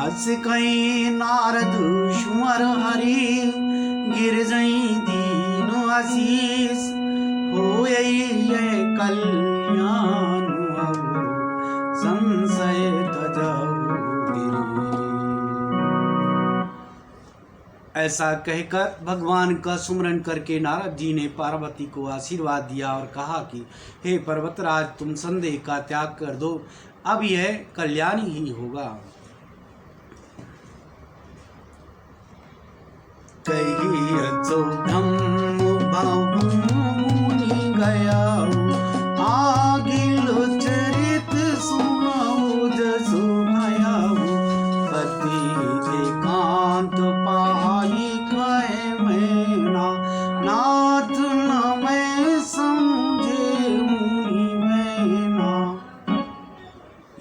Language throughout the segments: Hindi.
अस कई नारद सुमर हरि गिर जई दीन आशीष होय कल्याण संशय तजऊ गिरी। ऐसा कहकर भगवान का सुमरन करके नारद जी ने पार्वती को आशीर्वाद दिया और कहा कि हे पर्वतराज, तुम संदेह का त्याग कर दो, अब यह कल्याण ही होगा। कही धम्म बाबूनी गया आगिल चरित सुनाओ जसु भयाऊ पति एकांत पाई कहे मैना नाथ न मैं समझे मुनि मैना।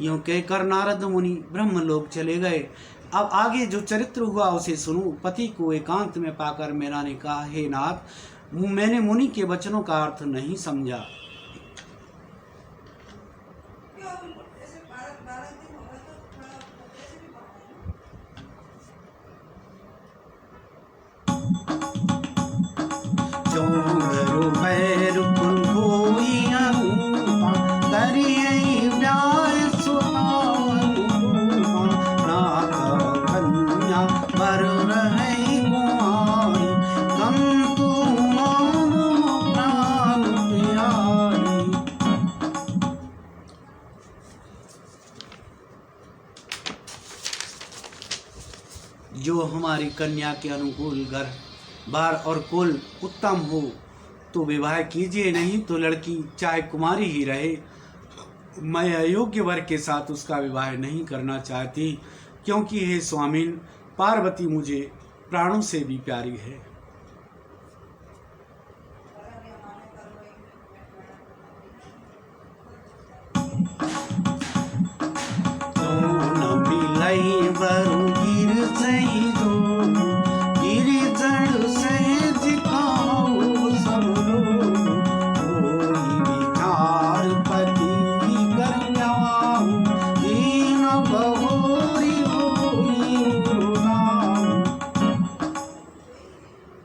यूं कहकर नारद मुनि ब्रह्मलोक चले गए। अब आगे जो चरित्र हुआ उसे सुनो। पति को एकांत में पाकर मैना ने कहा, हे नाथ, मैंने मुनि के वचनों का अर्थ नहीं समझा। जो हमारी कन्या के अनुकूल घर बार और कुल उत्तम हो तो विवाह कीजिए, नहीं तो लड़की चाहे कुमारी ही रहे। मैं अयोग्य वर के साथ उसका विवाह नहीं करना चाहती, क्योंकि हे स्वामिन, पार्वती मुझे प्राणों से भी प्यारी है।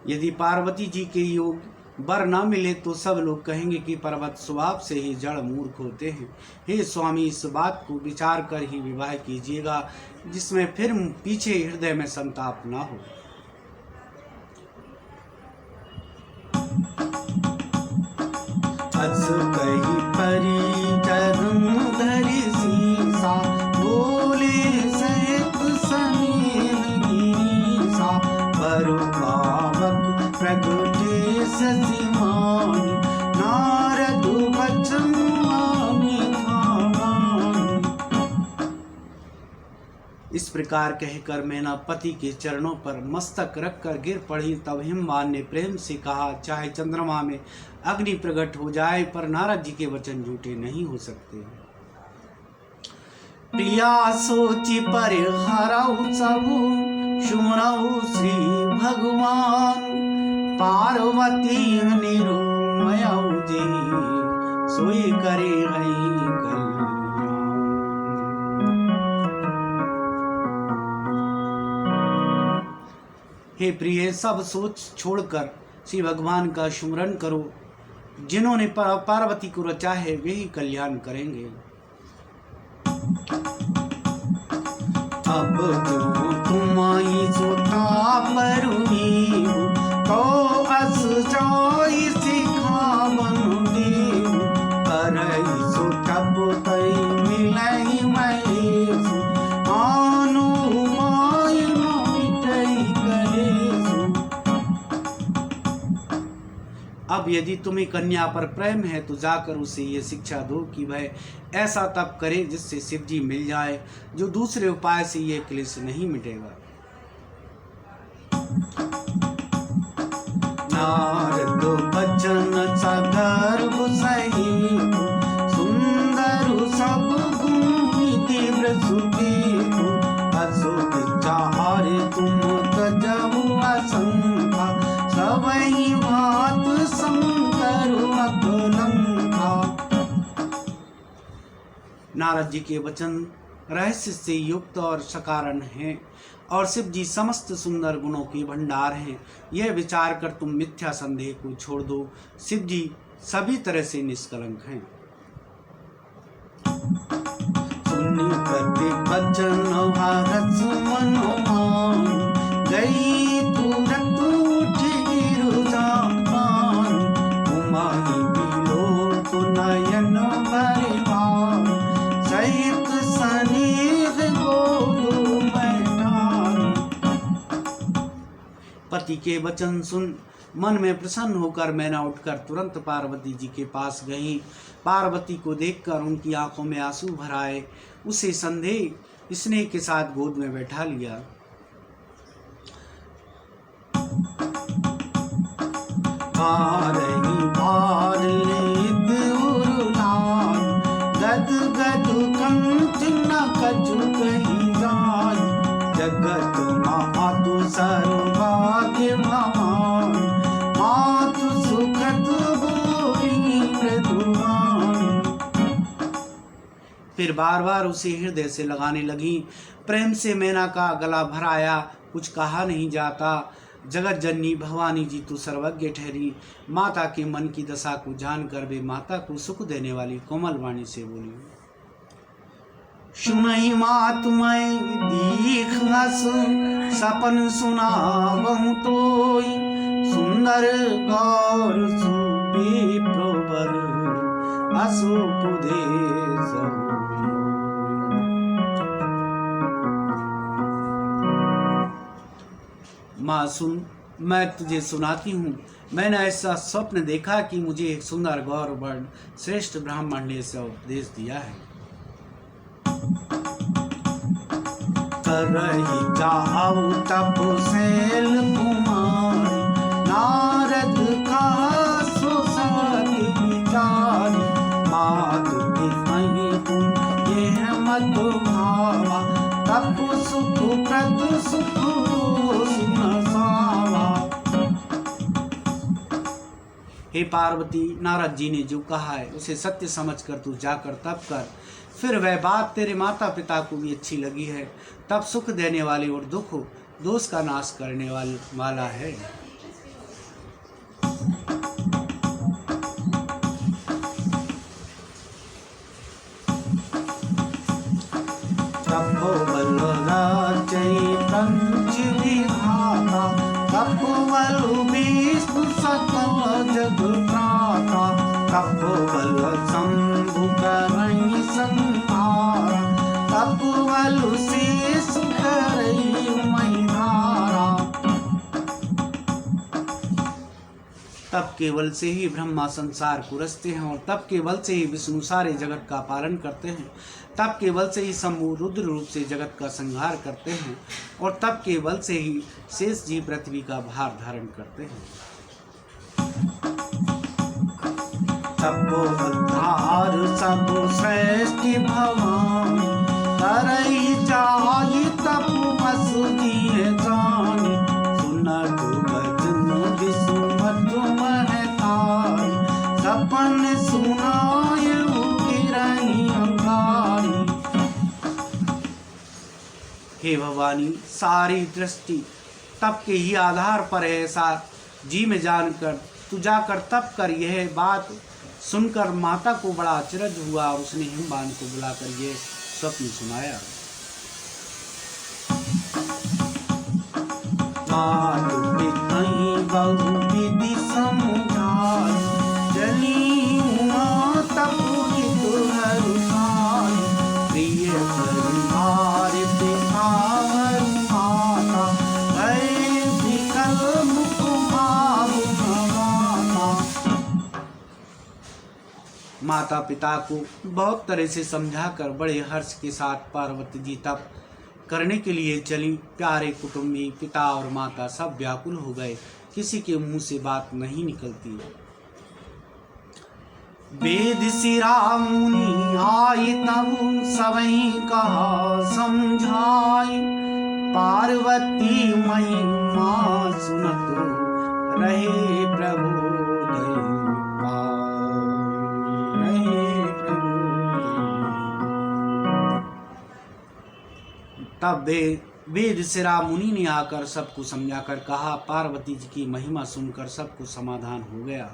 यदि पार्वती जी के योग वर न मिले तो सब लोग कहेंगे कि पर्वत स्वभाव से ही जड़ मूर्ख होते हैं। हे स्वामी, इस बात को विचार कर ही विवाह कीजिएगा, जिसमें फिर पीछे हृदय में संताप न हो। अस कही परी चरण धरि सीसा बोले सहित समीर गिरीसा बरु प्रगटे ससीमान नारद वचन इस प्रकार कहकर मैना पति के चरणों पर मस्तक रखकर गिर पड़ी। तब हिमवान ने प्रेम से कहा, चाहे चंद्रमा में अग्नि प्रकट हो जाए पर नारद जी के वचन झूठे नहीं हो सकते। प्रिया सोची पर हरऊ सबू सुमरऊ श्री भगवान पार्वती निरुमयऊ जी सोई करे हरि कल्याण। हे प्रिय, सब सोच छोड़कर श्री भगवान का सुमरन करो। जिन्होंने पार्वती को रचा है वे ही कल्याण करेंगे। अब जो तुम्हारी सोता परुनी तो अस जाई सिखावन देव करई सो तब तई मिलई महेश आनु माय मिटई करेसु। अब यदि तुम्हें कन्या पर प्रेम है तो जाकर उसे ये शिक्षा दो कि वह ऐसा तप करे जिससे शिव जी मिल जाए, जो दूसरे उपाय से ये क्लेश नहीं मिटेगा। नारद बचन सगर्भ सहित सुंदर सब गुण तीव्र सुदीप असो विचार तुम तजहु आशंका सबई बात शंकर अकलंका। नारद जी के वचन रहस्य से युक्त और सकारण हैं और शिव जी समस्त सुंदर गुणों के भंडार हैं। यह विचार कर तुम मिथ्या संदेह को छोड़ दो। शिव जी सभी तरह से निष्कलंक हैं। सुनी करते बचन भारत मनोमान, गई तुरंत उठी गिरजापान, उमाई बिलो तो नयन भरिवान, सहित सनेह गोदो बैठान। पति के वचन सुन मन में प्रसन्न होकर मैना उठकर तुरंत पार्वती जी के पास गई। पार्वती को देखकर उनकी आंखों में आंसू भर आए। उसे संदेह स्नेह के साथ गोद में बैठा लिया। गद गद कंठ न कछु कही जाय, जगत मातु सर्वभाग्य भवान, मातु सुखद भोरी मृदुवान। फिर बार बार उसे हृदय से लगाने लगी। प्रेम से मैना का गला भर आया। कुछ कहा नहीं जाता। जगत जननी भवानी जी तो सर्वज्ञ ठहरी। माता के मन की दशा को जानकर वे माता को सुख देने वाली कोमल वाणी से बोली, सुनई मात मैं दीख हस, सपन सुनावहु तोई, सुंदर गौर सुपी प्रवर, असुपदेश। माँ सुन, मैं तुझे सुनाती हूँ। मैंने ऐसा स्वप्न देखा कि मुझे एक सुंदर गौर वर्ण श्रेष्ठ ब्राह्मण ने ऐसा उपदेश दिया है। करहि जाऊ तपसेल कुमार, नारद का सुसति विचार, मातु के कहीं तुम यह मत भावा, तप सुख प्रद सुख सिंहसावा। हे पार्वती, नारद जी ने जो कहा है उसे सत्य समझकर तू जाकर तप कर। फिर वह बात तेरे माता पिता को भी अच्छी लगी है। तब सुख देने वाले और दुख दोष का नाश करने वाला है। तपोबल विष्णु सकल जग त्राता, तपोबल शंभु करई संहार, तपोबल शेष करई महिधारा। तप केवल से ही ब्रह्मा संसार को रचते हैं और तप केवल से ही विष्णु सारे जगत का पालन करते हैं। तप केवल से ही शंभु रुद्र रूप से जगत का संहार करते हैं और तप केवल से ही शेष जी पृथ्वी का भार धारण करते हैं। तपोधार सब श्रेष्ठ भगवान, करई जाहि तपु बसु दिए जानि, सुनत बचन विसुमत महतारी, सपन सुनायु गिरहि अंगारी। हे भवानी, सारी दृष्टि तप के ही आधार पर है, ऐसा जी में जानकर तू जाकर तप कर। यह बात सुनकर माता को बड़ा अचरज हुआ और उसने हिमवान को बुलाकर यह स्वप्न सुनाया। बहु विधि समुझाई, जली उमा तपु हितु हरुषाई, प्रिय परिवार पिताहर माता, भय विकल मुख भावु भवाता। माता पिता को बहुत तरह से समझाकर बड़े हर्ष के साथ पार्वती जी तप करने के लिए चली। प्यारे कुटुंबी पिता और माता सब व्याकुल हो गए। किसी के मुंह से बात नहीं निकलती। वेद सिरा मुनि आई तब सबई कहा समझाई, पार्वती महिमा सुनत रहे प्रभु तब वेद सिरा मुनि ने आकर सबको समझाकर कहा। पार्वती जी की महिमा सुनकर सबको समाधान हो गया।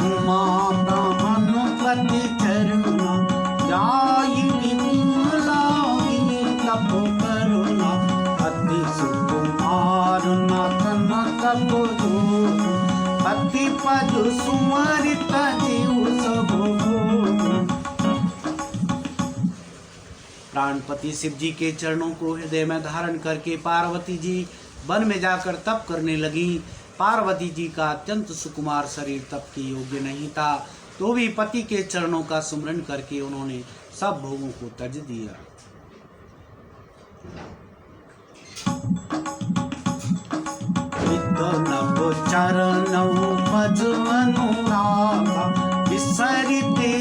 उमा ब्रह्मणपति चरुणा जाई विमलांगी तप करुणा अति सुकुमार नतन तप जोग पति पद सुमरित जीव सब भोग। प्राणपति शिव जी के चरणों को हृदय में धारण करके पार्वती जी वन में जाकर तप करने लगी। पार्वती जी का अत्यंत सुकुमार शरीर तप के योग्य नहीं था, तो भी पति के चरणों का सुमरन करके उन्होंने सब भोगों को त्यज दिया। चरणों भज अनुरागा विसरिते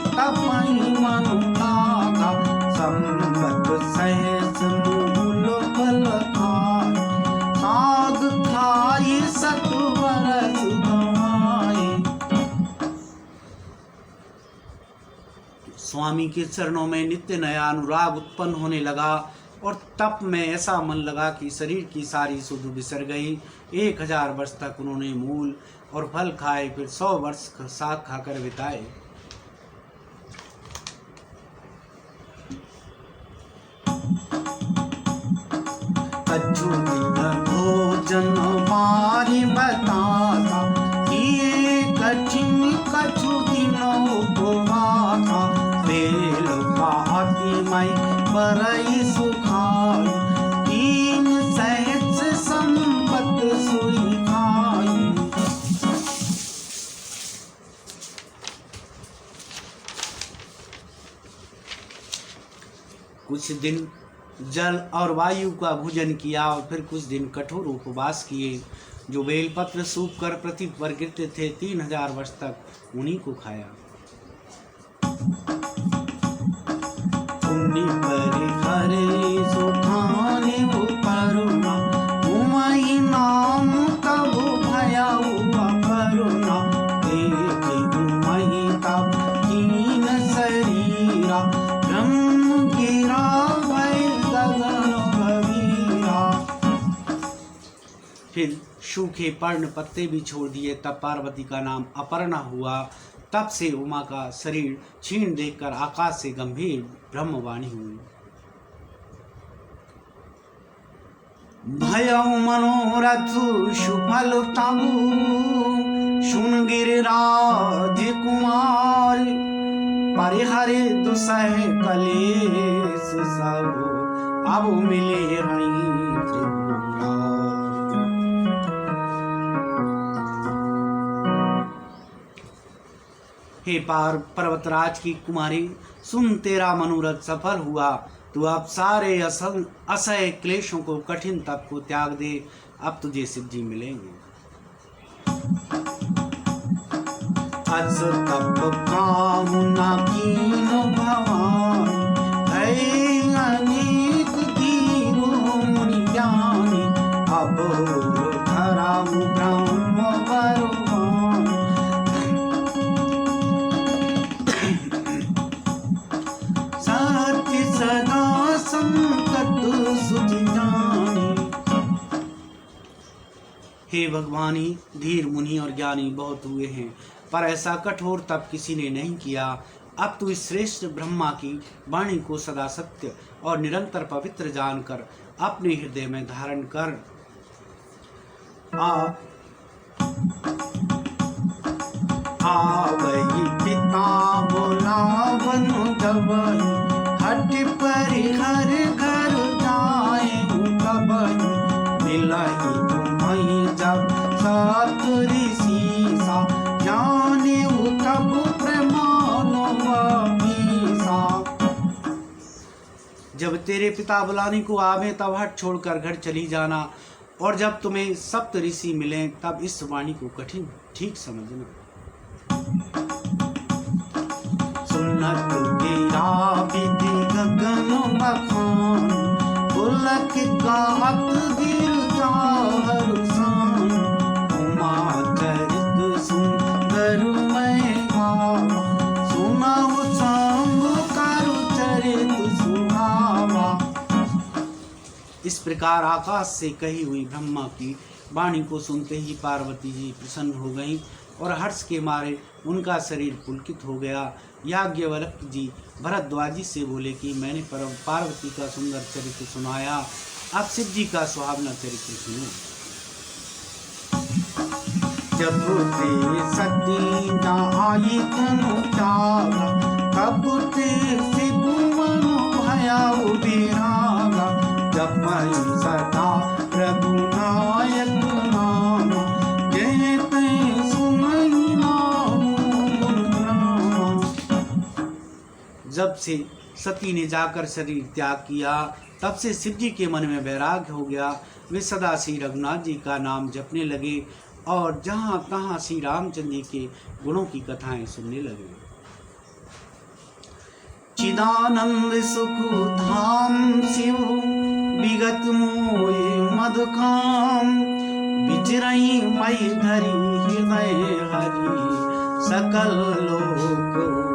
तपहि मनु लागा संबत सहस मूल फल खाग खाई सतवर सुगमाए। स्वामी के चरणों में नित्य नया अनुराग उत्पन्न होने लगा और तप में ऐसा मन लगा कि शरीर की सारी सुध बिसर गई। 1000 वर्ष तक उन्होंने मूल और फल खाए, फिर 100 वर्ष साग खाकर बिताए। कछु दिन भोजन मारी बताता किए कठिन कछु दिन उपवासा बेल पाती मई बरई सुखाई तीन सहज संपत सुई खाई। कुछ दिन जल और वायु का भोजन किया और फिर कुछ दिन कठोर उपवास किए। जो बेलपत्र सूख कर पृथ्वी पर गिरते थे 3000 वर्ष तक उन्हीं को खाया। पुण्य पर हरे सुखाने करुणा उमई नाम तब भया करुणा देखे उमई तब तीन शरीरा ब्रह्म गिरा फिर सूखे पर्ण पत्ते भी छोड़ दिए। तब पार्वती का नाम अपर्णा हुआ। तब से उमा का शरीर क्षीण देखकर आकाश से गंभीर ब्रह्मवाणी हुई। भयउ मनोरथ सुफल तबु सुन गिरिराज कुमार परिहरे दुसह कलेश सब अब मिले हई। हे पर्वतराज की कुमारी, सुन तेरा मनोरथ सफल हुआ। तू अब सारे असह्य क्लेशों को, कठिन तप को त्याग दे। अब तुझे शिव जी मिलेंगे। अस तप कामुना कीन भवानी अनेक दीनो मुनि ज्ञानी अब धरामु ब्रह्म वरवान। सत्य सदा संकट सुधि जानी। हे भगवानी, धीर मुनि और ज्ञानी बहुत हुए हैं, पर ऐसा कठोर तप किसी ने नहीं किया। अब तू इस श्रेष्ठ ब्रह्मा की वाणी को सदा सत्य और निरंतर पवित्र जानकर अपने हृदय में धारण कर। आवई पिता बोलावन जबई हट परिहर घर जाए तबई मिलही तुम्हें जब सात ऋषि सा जाने तब प्रमाण सा। जब तेरे पिता बुलाने को आवे तब हट छोड़कर घर चली जाना, और जब तुम्हें सप्त ऋषि मिलें तब इस वाणी को कठिन ठीक समझना। सुनत गिरा विधि गगन बखान गात गिरजा हर शान, उमा चरित सुंदर मैं गावा, सुनाऊ शंभु करु चरित सुहावा। इस प्रकार आकाश से कही हुई ब्रह्मा की वाणी को सुनते ही पार्वती जी प्रसन्न हो गईं और हर्ष के मारे उनका शरीर पुलकित हो गया। याज्ञवल्क्य जी भरद्वाजी से बोले कि मैंने पार्वती का सुंदर चरित्र सुनाया, अब शिव जी का सुहावना चरित्र सुनो। जब ते सती आई तनु त्यागा, तब ते शिव मनु भया विरागा, जब सदा रघुनायक नाम, कहते सुनहि नाम। जब से सती ने जाकर शरीर त्याग किया, तब से शिव जी के मन में वैराग्य हो गया। वे सदा श्री रघुनाथ जी का नाम जपने लगे और जहाँ तहाँ श्री रामचंद्र जी के गुणों की कथाएं सुनने लगे। चिदानंद सुख धाम शिव विगत मोहि मधुकाम, विचरई मई धरी हृदय हरि, सकल लोक